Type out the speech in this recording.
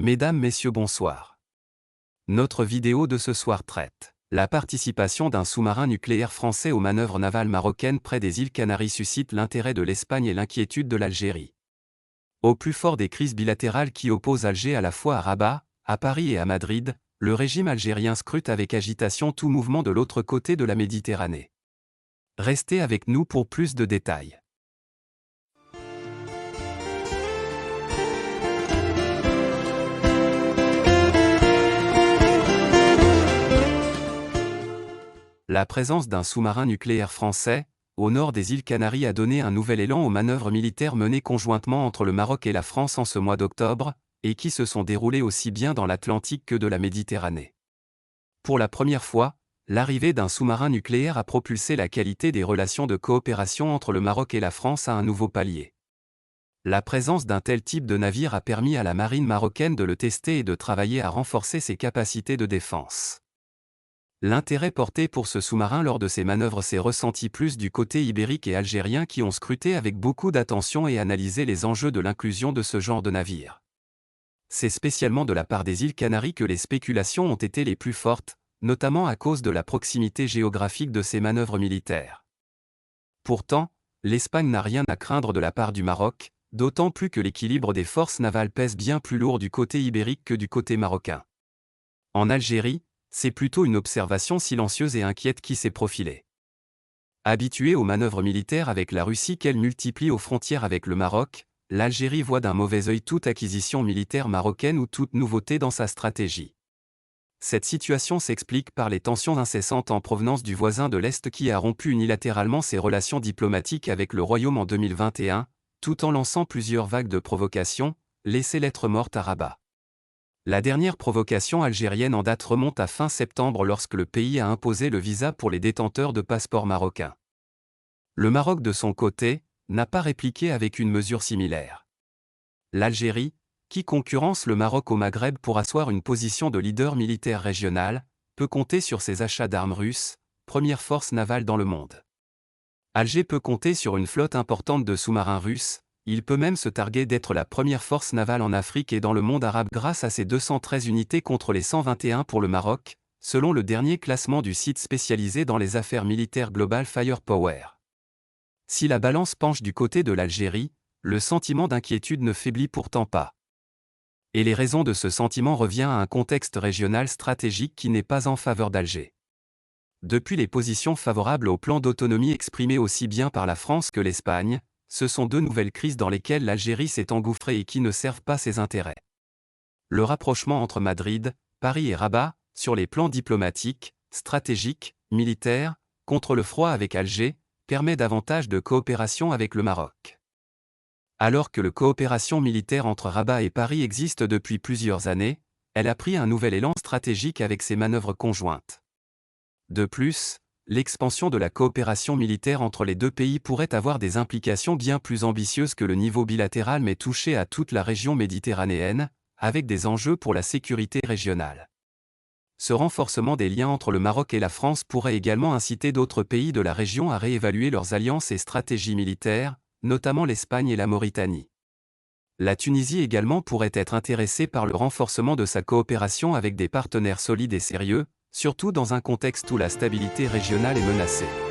Mesdames, Messieurs, bonsoir. Notre vidéo de ce soir traite la participation d'un sous-marin nucléaire français aux manœuvres navales marocaines près des îles Canaries suscite l'intérêt de l'Espagne et l'inquiétude de l'Algérie. Au plus fort des crises bilatérales qui opposent Alger à la fois à Rabat, à Paris et à Madrid, le régime algérien scrute avec agitation tout mouvement de l'autre côté de la Méditerranée. Restez avec nous pour plus de détails. La présence d'un sous-marin nucléaire français, au nord des îles Canaries, a donné un nouvel élan aux manœuvres militaires menées conjointement entre le Maroc et la France en ce mois d'octobre, et qui se sont déroulées aussi bien dans l'Atlantique que de la Méditerranée. Pour la première fois, l'arrivée d'un sous-marin nucléaire a propulsé la qualité des relations de coopération entre le Maroc et la France à un nouveau palier. La présence d'un tel type de navire a permis à la marine marocaine de le tester et de travailler à renforcer ses capacités de défense. L'intérêt porté pour ce sous-marin lors de ces manœuvres s'est ressenti plus du côté ibérique et algérien qui ont scruté avec beaucoup d'attention et analysé les enjeux de l'inclusion de ce genre de navire. C'est spécialement de la part des îles Canaries que les spéculations ont été les plus fortes, notamment à cause de la proximité géographique de ces manœuvres militaires. Pourtant, l'Espagne n'a rien à craindre de la part du Maroc, d'autant plus que l'équilibre des forces navales pèse bien plus lourd du côté ibérique que du côté marocain. En Algérie, c'est plutôt une observation silencieuse et inquiète qui s'est profilée. Habituée aux manœuvres militaires avec la Russie qu'elle multiplie aux frontières avec le Maroc, l'Algérie voit d'un mauvais œil toute acquisition militaire marocaine ou toute nouveauté dans sa stratégie. Cette situation s'explique par les tensions incessantes en provenance du voisin de l'Est qui a rompu unilatéralement ses relations diplomatiques avec le Royaume en 2021, tout en lançant plusieurs vagues de provocations, laissées lettre morte à Rabat. La dernière provocation algérienne en date remonte à fin septembre lorsque le pays a imposé le visa pour les détenteurs de passeports marocains. Le Maroc de son côté, n'a pas répliqué avec une mesure similaire. L'Algérie, qui concurrence le Maroc au Maghreb pour asseoir une position de leader militaire régional, peut compter sur ses achats d'armes russes, première force navale dans le monde. Alger peut compter sur une flotte importante de sous-marins russes. Il peut même se targuer d'être la première force navale en Afrique et dans le monde arabe grâce à ses 213 unités contre les 121 pour le Maroc, selon le dernier classement du site spécialisé dans les affaires militaires Global Firepower. Si la balance penche du côté de l'Algérie, le sentiment d'inquiétude ne faiblit pourtant pas. Et les raisons de ce sentiment reviennent à un contexte régional stratégique qui n'est pas en faveur d'Alger. Depuis les positions favorables au plan d'autonomie exprimées aussi bien par la France que l'Espagne, ce sont deux nouvelles crises dans lesquelles l'Algérie s'est engouffrée et qui ne servent pas ses intérêts. Le rapprochement entre Madrid, Paris et Rabat, sur les plans diplomatiques, stratégiques, militaires, contre le froid avec Alger, permet davantage de coopération avec le Maroc. Alors que la coopération militaire entre Rabat et Paris existe depuis plusieurs années, elle a pris un nouvel élan stratégique avec ses manœuvres conjointes. De plus, l'expansion de la coopération militaire entre les deux pays pourrait avoir des implications bien plus ambitieuses que le niveau bilatéral mais toucher à toute la région méditerranéenne, avec des enjeux pour la sécurité régionale. Ce renforcement des liens entre le Maroc et la France pourrait également inciter d'autres pays de la région à réévaluer leurs alliances et stratégies militaires, notamment l'Espagne et la Mauritanie. La Tunisie également pourrait être intéressée par le renforcement de sa coopération avec des partenaires solides et sérieux, surtout dans un contexte où la stabilité régionale est menacée.